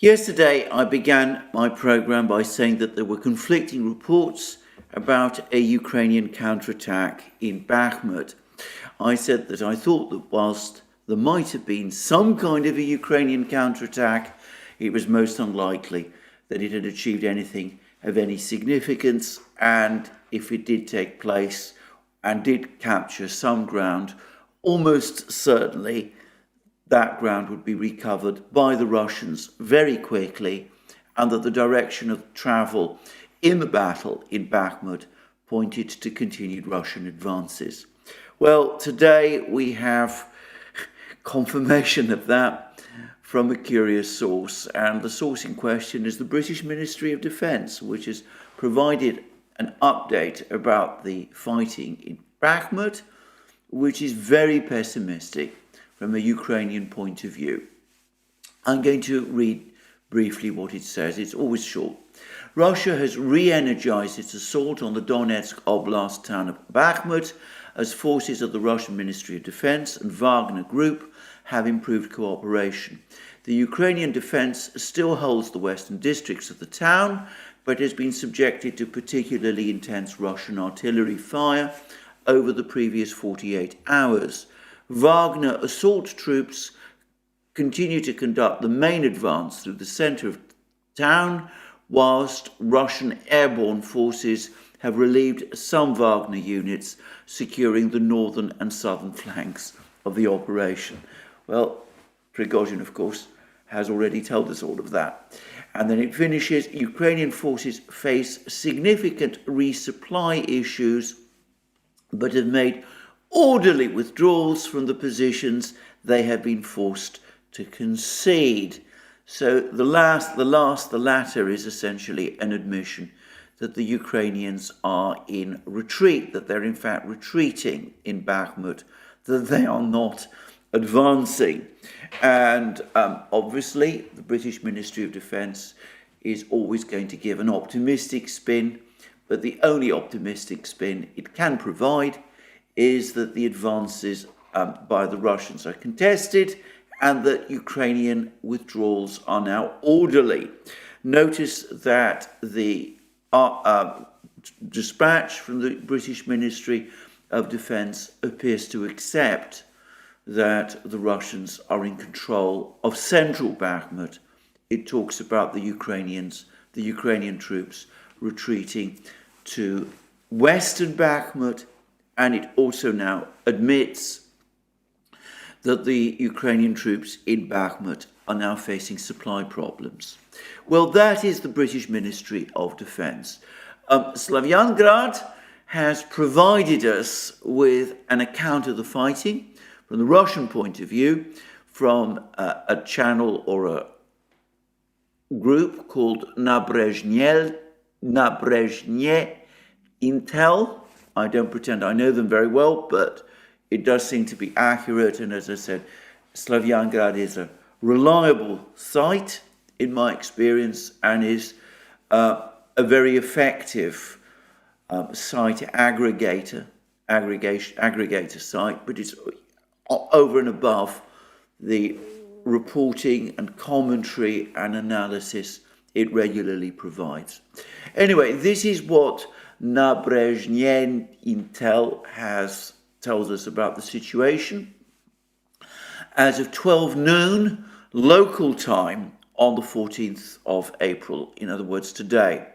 Yesterday, I began my program by saying that there were conflicting reports about a Ukrainian counterattack in Bakhmut. I said that I thought that whilst there might have been some kind of a Ukrainian counterattack, it was most unlikely that it had achieved anything of any significance, and if it did take place and did capture some ground, almost certainly that ground would be recovered by the Russians very quickly, and that the direction of travel in the battle in Bakhmut pointed to continued Russian advances. Well, today we have confirmation of that from a curious source, and the source in question is the British Ministry of Defence, which has provided an update about the fighting in Bakhmut, which is very pessimistic from a Ukrainian point of view. I'm going to read briefly what it says. It's always short. Russia has re-energized its assault on the Donetsk Oblast town of Bakhmut as forces of the Russian Ministry of Defense and Wagner Group have improved cooperation. The Ukrainian defense still holds the western districts of the town, but has been subjected to particularly intense Russian artillery fire over the previous 48 hours. Wagner assault troops continue to conduct the main advance through the centre of town, whilst Russian airborne forces have relieved some Wagner units, securing the northern and southern flanks of the operation. Well, Prigozhin, of course, has already told us all of that. And then it finishes, Ukrainian forces face significant resupply issues, but have made orderly withdrawals from the positions they have been forced to concede. So the latter is essentially an admission that the Ukrainians are in retreat, that they're in fact retreating in Bakhmut, that they are not advancing. And obviously the British Ministry of Defence is always going to give an optimistic spin, but the only optimistic spin it can provide is that the advances by the Russians are contested and that Ukrainian withdrawals are now orderly. Notice that the dispatch from the British Ministry of Defence appears to accept that the Russians are in control of central Bakhmut. It talks about the Ukrainian troops retreating to western Bakhmut, and it also now admits that the Ukrainian troops in Bakhmut are now facing supply problems. Well, that is the British Ministry of Defence. Slavyangrad has provided us with an account of the fighting from the Russian point of view, from a channel or a group called Nabrezhne Intel. I don't pretend I know them very well, but it does seem to be accurate. And as I said, Slavyangrad is a reliable site, in my experience, and is a very effective site aggregator site, but it's over and above the reporting and commentary and analysis it regularly provides. Anyway, this is what Nabrezhne Intel tells us about the situation. As of 12 noon local time on the 14th of April, in other words today,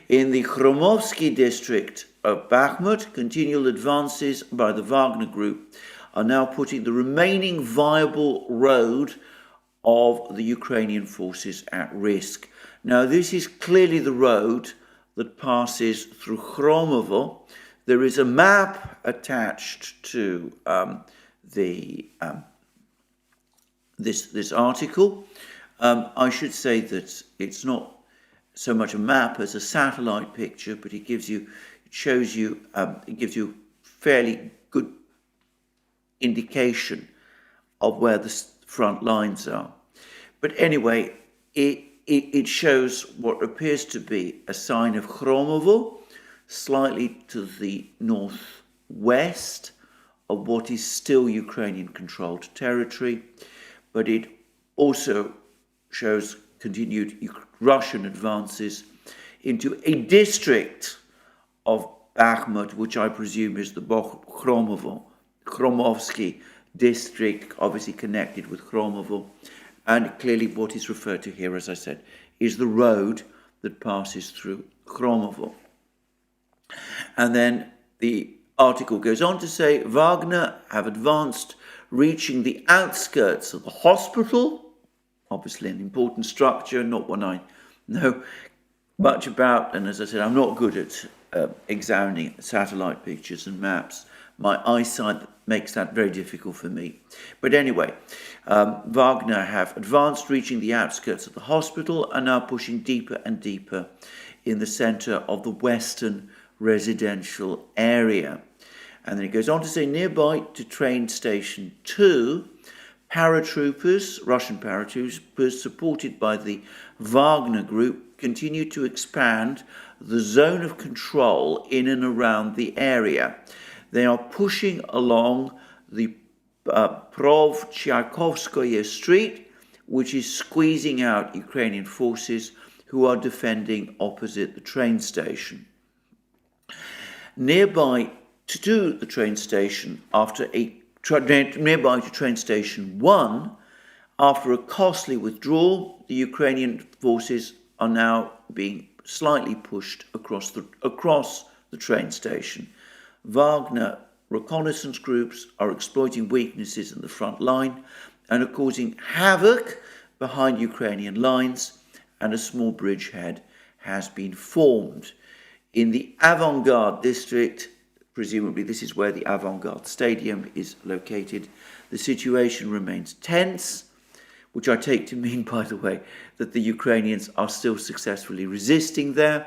in the Khromovsky district of Bakhmut, continual advances by the Wagner Group are now putting the remaining viable road of the Ukrainian forces at risk. Now, this is clearly the road that passes through Khromovo. There is a map attached to this article. I should say that it's not so much a map as a satellite picture, but it gives you fairly good indication of where the front lines are. But anyway, it shows what appears to be a sign of Khromovo, slightly to the northwest of what is still Ukrainian-controlled territory, but it also shows continued Russian advances into a district of Bakhmut, which I presume is the Khromovsky district, obviously connected with Khromovo. And clearly what is referred to here, as I said, is the road that passes through Khromovo. And then the article goes on to say, Wagner have advanced, reaching the outskirts of the hospital, obviously an important structure, not one I know much about. And as I said, I'm not good at examining satellite pictures and maps. My eyesight makes that very difficult for me. But anyway, Wagner have advanced, reaching the outskirts of the hospital, and now pushing deeper and deeper in the centre of the western residential area. And then it goes on to say, nearby to train station 2, paratroopers, Russian paratroopers, supported by the Wagner group, continue to expand the zone of control in and around the area. They are pushing along the Prov-Tchaikovskaya Street, which is squeezing out Ukrainian forces who are defending opposite the train station. Nearby to the train station, nearby to train station 1, after a costly withdrawal, the Ukrainian forces are now being slightly pushed across the train station. Wagner reconnaissance groups are exploiting weaknesses in the front line and are causing havoc behind Ukrainian lines, and a small bridgehead has been formed. In the Avant-Garde district, presumably this is where the Avant-Garde Stadium is located, the situation remains tense, which I take to mean, by the way, that the Ukrainians are still successfully resisting there.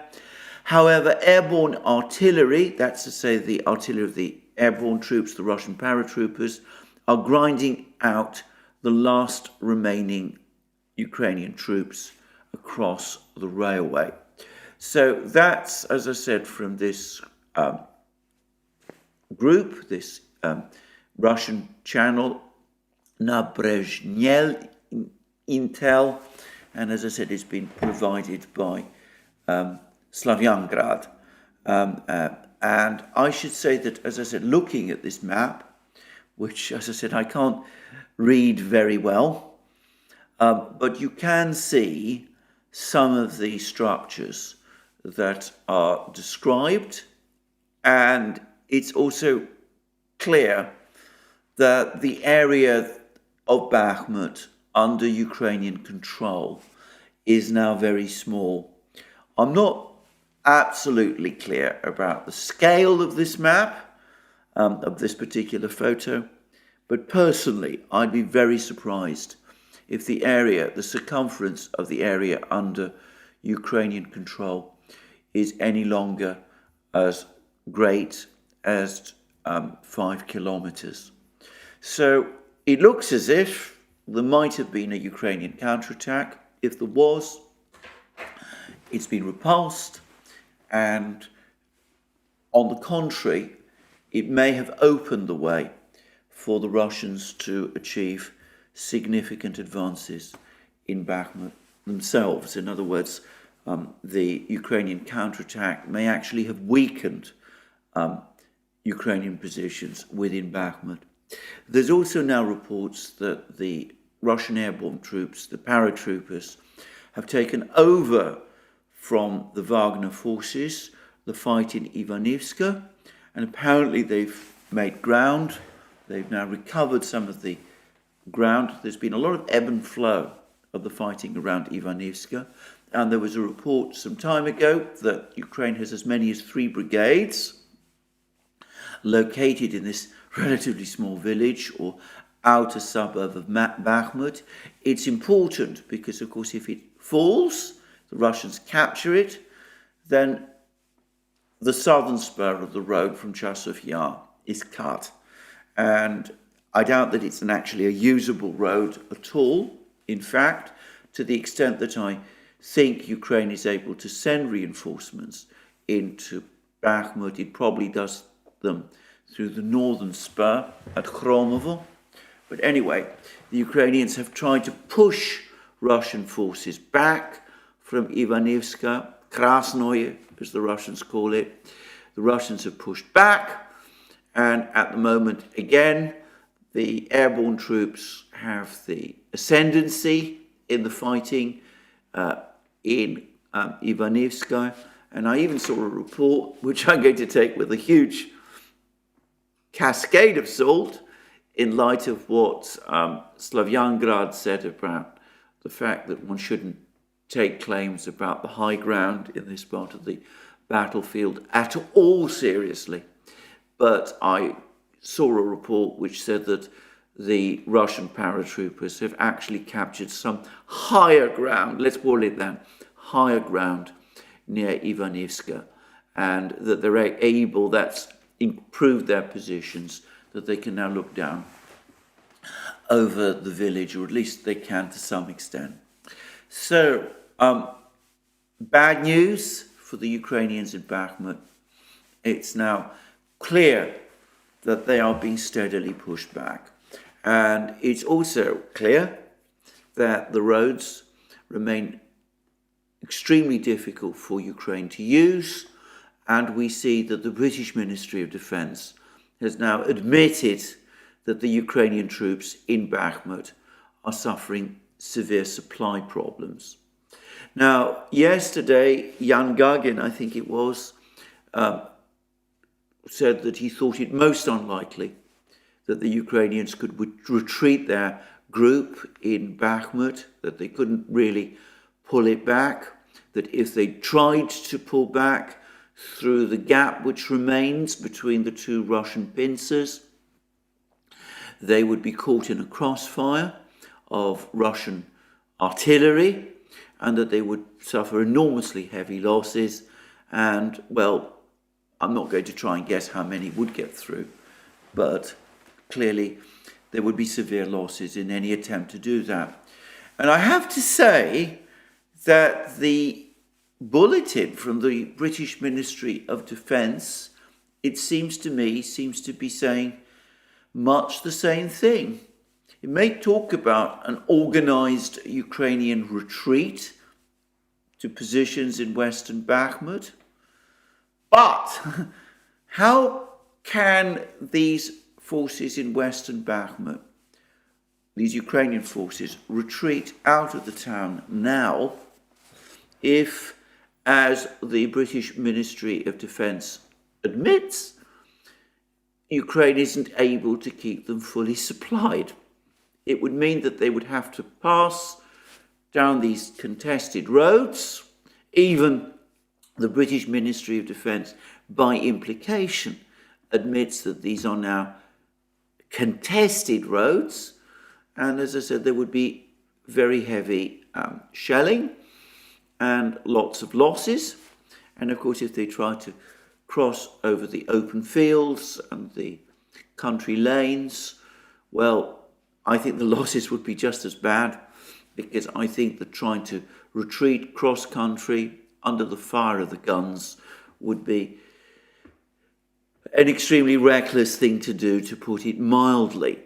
However, airborne artillery, that's to say the artillery of the airborne troops, the Russian paratroopers, are grinding out the last remaining Ukrainian troops across the railway. So that's, as I said, from this group, this Russian channel, Nabrezhnye Intel, and as I said, it's been provided by Slavyangrad. And I should say that, as I said, looking at this map, which, as I said, I can't read very well, but you can see some of the structures that are described, and it's also clear that the area of Bakhmut under Ukrainian control is now very small. I'm not absolutely clear about the scale of this map, of this particular photo, but personally I'd be very surprised if the area, the circumference of the area under Ukrainian control is any longer as great as 5 kilometers. So it looks as if there might have been a Ukrainian counterattack. If there was, it's been repulsed, and on the contrary, it may have opened the way for the Russians to achieve significant advances in Bakhmut themselves. In other words, the Ukrainian counterattack may actually have weakened Ukrainian positions within Bakhmut. There's also now reports that the Russian airborne troops, the paratroopers, have taken over from the Wagner forces the fight in Ivanivska, and apparently they've made ground. They've now recovered some of the ground. There's been a lot of ebb and flow of the fighting around Ivanivska, and there was a report some time ago that Ukraine has as many as 3 brigades located in this relatively small village or outer suburb of Bakhmut. It's important because, of course, if it falls, the Russians capture it, then the southern spur of the road from Chasov Yar is cut. And I doubt that it's actually a usable road at all. In fact, to the extent that I think Ukraine is able to send reinforcements into Bakhmut, it probably does them through the northern spur at Khromovo. But anyway, the Ukrainians have tried to push Russian forces back from Ivanivska, Krasnoye, as the Russians call it. The Russians have pushed back, and at the moment, again, the airborne troops have the ascendancy in the fighting in Ivanivska. And I even saw a report, which I'm going to take with a huge cascade of salt, in light of what Slavyangrad said about the fact that one shouldn't take claims about the high ground in this part of the battlefield at all seriously. But I saw a report which said that the Russian paratroopers have actually captured some higher ground, let's call it that, higher ground near Ivanivska, and that they're able, that's improved their positions, that they can now look down over the village, or at least they can to some extent. So, bad news for the Ukrainians in Bakhmut. It's now clear that they are being steadily pushed back. And it's also clear that the roads remain extremely difficult for Ukraine to use. And we see that the British Ministry of Defence has now admitted that the Ukrainian troops in Bakhmut are suffering severe supply problems. Now, yesterday, Yan Gagin, I think it was, said that he thought it most unlikely that the Ukrainians could retreat their group in Bakhmut, that they couldn't really pull it back, that if they tried to pull back through the gap which remains between the two Russian pincers, they would be caught in a crossfire of Russian artillery, and that they would suffer enormously heavy losses. And, well, I'm not going to try and guess how many would get through, but clearly there would be severe losses in any attempt to do that. And I have to say that the bulletin from the British Ministry of Defence, it seems to me, seems to be saying much the same thing. It may talk about an organised Ukrainian retreat to positions in western Bakhmut, but how can these forces in western Bakhmut, these Ukrainian forces, retreat out of the town now if, as the British Ministry of Defence admits, Ukraine isn't able to keep them fully supplied? It would mean that they would have to pass down these contested roads. Even the British Ministry of Defence, by implication, admits that these are now contested roads. And as I said, there would be very heavy shelling and lots of losses. And of course, if they try to cross over the open fields and the country lanes, well, I think the losses would be just as bad, because I think that trying to retreat cross-country under the fire of the guns would be an extremely reckless thing to do, to put it mildly.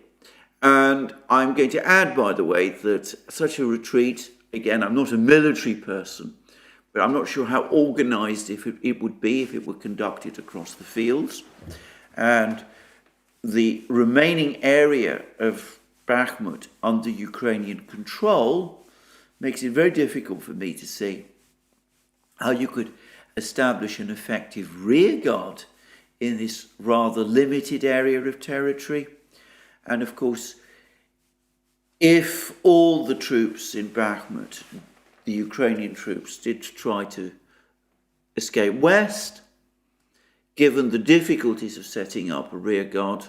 And I'm going to add, by the way, that such a retreat, again, I'm not a military person, but I'm not sure how organised it would be if it were conducted across the fields. And the remaining area of Bakhmut under Ukrainian control makes it very difficult for me to see how you could establish an effective rearguard in this rather limited area of territory. And of course, if all the troops in Bakhmut, the Ukrainian troops, did try to escape west, given the difficulties of setting up a rearguard,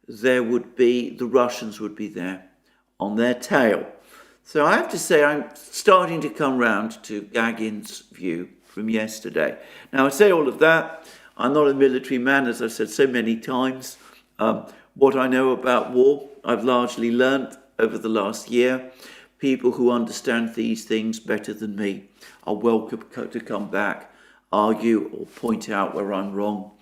there would be, the Russians would be there on their tail. So I have to say I'm starting to come round to Gagin's view from yesterday. Now, I say all of that, I'm not a military man, as I've said so many times. What I know about war, I've largely learnt over the last year. People who understand these things better than me are welcome to come back, argue or point out where I'm wrong,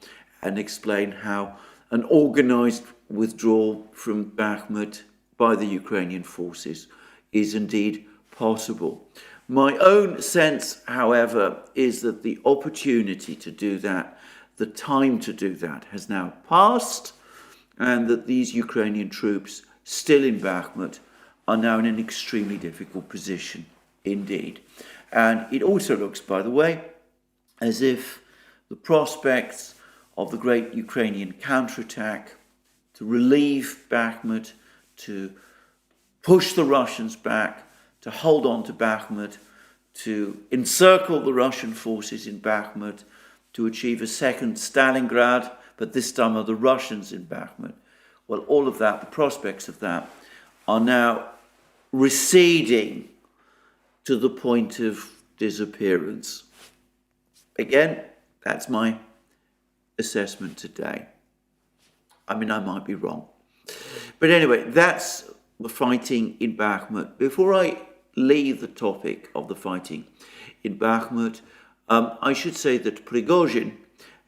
and explain how an organised withdrawal from Bakhmut by the Ukrainian forces is indeed possible. My own sense, however, is that the opportunity to do that, the time to do that, has now passed, and that these Ukrainian troops still in Bakhmut are now in an extremely difficult position indeed. And it also looks, by the way, as if the prospects of the great Ukrainian counterattack to relieve Bakhmut, to push the Russians back, to hold on to Bakhmut, to encircle the Russian forces in Bakhmut, to achieve a second Stalingrad, but this time are the Russians in Bakhmut. Well, all of that, the prospects of that, are now receding to the point of disappearance. Again, that's my assessment today. I mean, I might be wrong. But anyway, that's the fighting in Bakhmut. Before I leave the topic of the fighting in Bakhmut, I should say that Prigozhin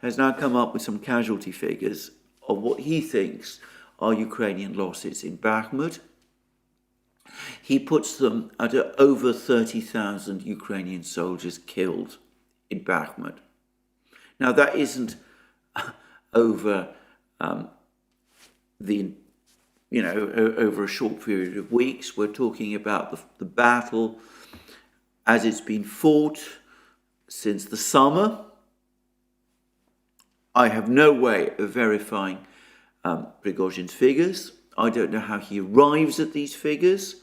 has now come up with some casualty figures of what he thinks are Ukrainian losses in Bakhmut. He puts them at over 30,000 Ukrainian soldiers killed in Bakhmut. Now, that isn't over over a short period of weeks. We're talking about the battle as it's been fought since the summer. I have no way of verifying Prigozhin's figures. I don't know how he arrives at these figures.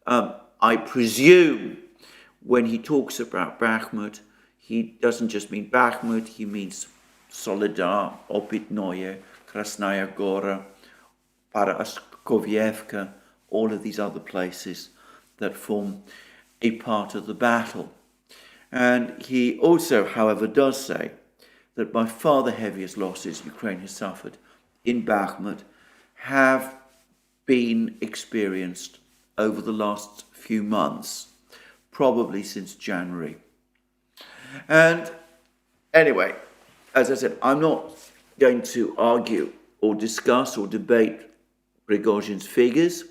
I presume when he talks about Bakhmut, he doesn't just mean Bakhmut, he means Soledar, Opitnoye, Krasnaya Gora, Paraskovievka, all of these other places that form a part of the battle. And he also, however, does say that by far the heaviest losses Ukraine has suffered in Bakhmut have been experienced over the last few months, probably since January. And anyway, as I said, I'm not going to argue or discuss or debate Prigozhin's figures,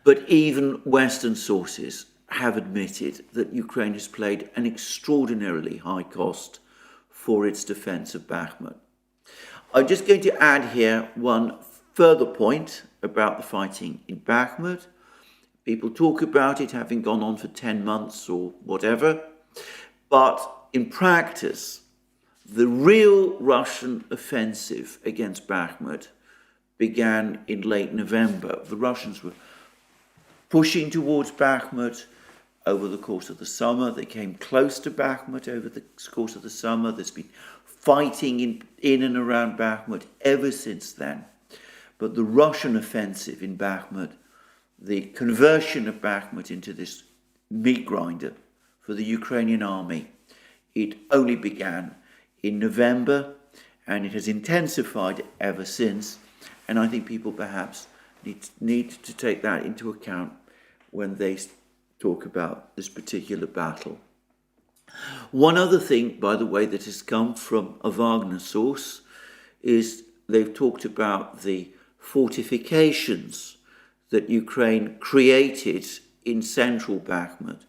but even Western sources have admitted that Ukraine has paid an extraordinarily high cost for its defense of Bakhmut. I'm just going to add here one further point about the fighting in Bakhmut. People talk about it having gone on for 10 months or whatever, but in practice, the real Russian offensive against Bakhmut began in late November. The Russians were pushing towards Bakhmut over the course of the summer. They came close to Bakhmut over the course of the summer. There's been fighting in and around Bakhmut ever since then. But the Russian offensive in Bakhmut, the conversion of Bakhmut into this meat grinder for the Ukrainian army, it only began in November, and it has intensified ever since. And I think people perhaps need to take that into account when they talk about this particular battle. One other thing, by the way, that has come from a Wagner source is they've talked about the fortifications that Ukraine created in central Bakhmut.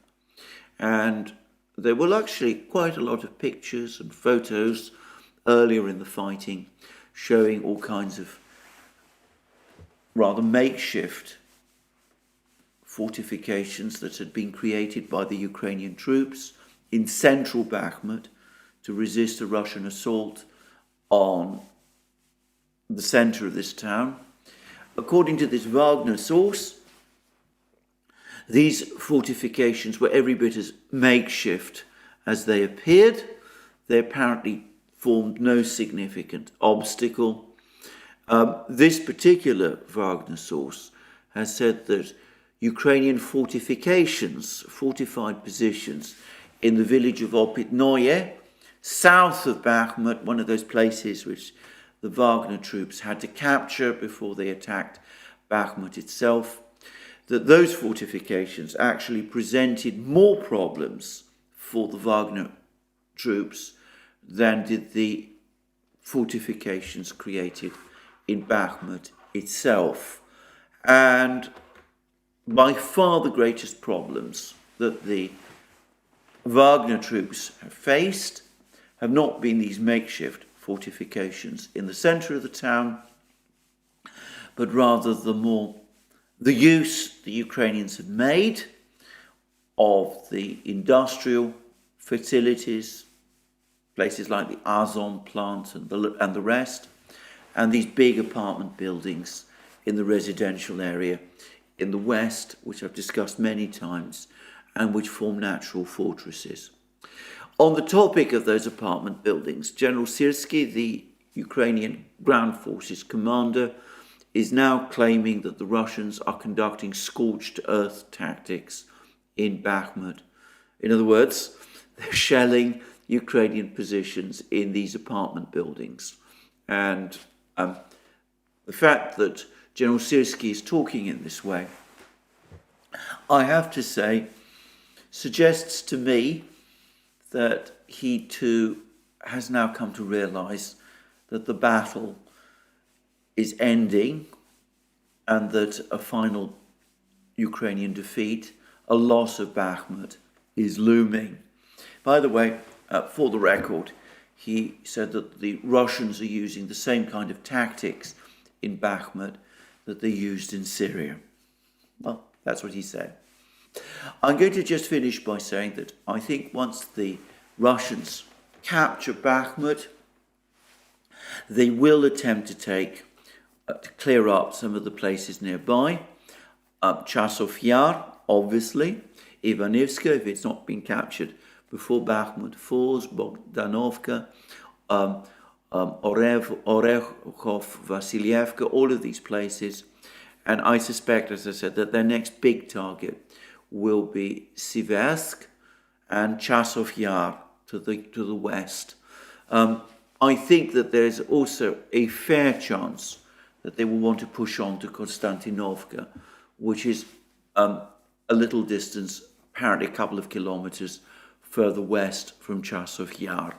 And there were actually quite a lot of pictures and photos earlier in the fighting showing all kinds of rather makeshift fortifications that had been created by the Ukrainian troops in central Bakhmut to resist a Russian assault on the center of this town. According to this Wagner source, these fortifications were every bit as makeshift as they appeared. They apparently formed no significant obstacle. This particular Wagner source has said that Ukrainian fortifications, fortified positions in the village of Opitnoye, south of Bakhmut, one of those places which the Wagner troops had to capture before they attacked Bakhmut itself, that those fortifications actually presented more problems for the Wagner troops than did the fortifications created in Bakhmut itself. And by far the greatest problems that the Wagner troops have faced have not been these makeshift fortifications in the centre of the town, but rather the use the Ukrainians have made of the industrial facilities, places like the Azon plant and the rest, and these big apartment buildings in the residential area in the west, which I've discussed many times, and which form natural fortresses. On the topic of those apartment buildings, General Syrski, the Ukrainian ground forces commander, is now claiming that the Russians are conducting scorched earth tactics in Bakhmut. In other words, they're shelling Ukrainian positions in these apartment buildings. And the fact that General Syrski is talking in this way, I have to say, suggests to me that he too has now come to realize that the battle is ending and that a final Ukrainian defeat, a loss of Bakhmut, is looming. By the way, for the record, he said that the Russians are using the same kind of tactics in Bakhmut that they used in Syria. Well, that's what he said. I'm going to just finish by saying that I think once the Russians capture Bakhmut, they will attempt to clear up some of the places nearby. Chasov Yar, obviously, Ivanivska, if it's not been captured before Bakhmut falls, Bogdanovka, Orekhov, Vasilievka, all of these places. And I suspect, as I said, that their next big target will be Siversk and Chasov Yar to the west. I think that there's also a fair chance that they will want to push on to Konstantinovka, which is a little distance, apparently a couple of kilometers further west from Chasov Yar.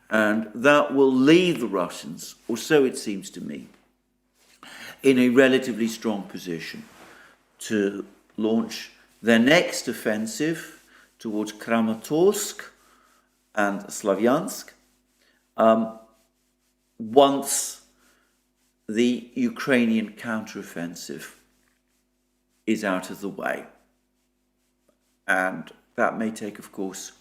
And that will leave the Russians, or so it seems to me, in a relatively strong position to launch their next offensive towards Kramatorsk and Slavyansk once the Ukrainian counteroffensive is out of the way. And that may take, of course,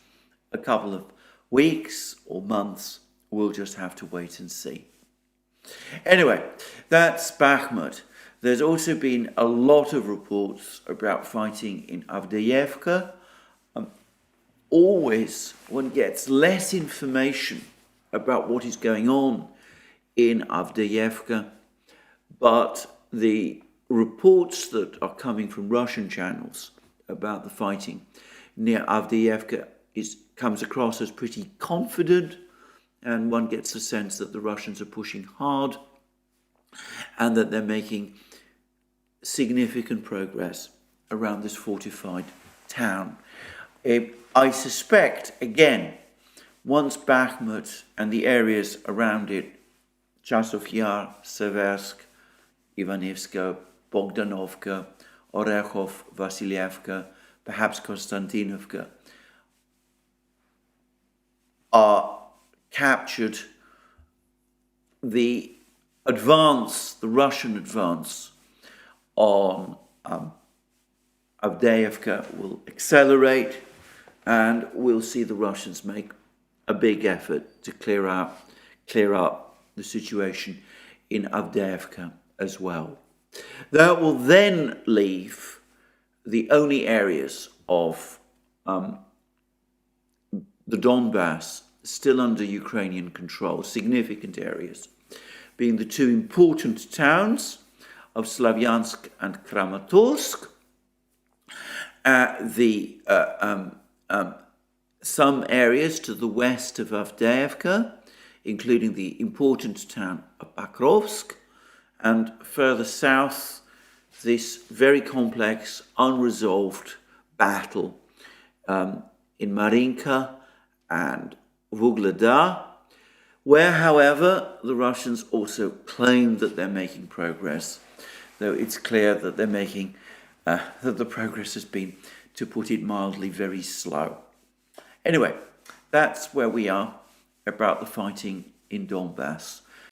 a couple of weeks or months. We'll just have to wait and see. Anyway, that's Bakhmut. There's also been a lot of reports about fighting in Avdiivka. Always one gets less information about what is going on in Avdiivka, but the reports that are coming from Russian channels about the fighting near Avdiivka comes across as pretty confident, and one gets a sense that the Russians are pushing hard and that they're making significant progress around this fortified town. I suspect, again, once Bakhmut and the areas around it, Chasov Yar, Seversk, Ivanivska, Bogdanovka, Orekhov, Vasilievka, perhaps Konstantinovka, are captured, the Russian advance on Avdiivka will accelerate, and we'll see the Russians make a big effort to clear up the situation in Avdiivka as well. That will then leave the only areas of the Donbass still under Ukrainian control, significant areas, being the two important towns of Slavyansk and Kramatorsk, some areas to the west of Avdiivka, including the important town of Bakrovsk, and further south, this very complex, unresolved battle in Marinka and Vuhledar, where, however, the Russians also claim that they're making progress, though it's clear that they're making that the progress has been, to put it mildly, very slow. Anyway, that's where we are about the fighting in Donbass.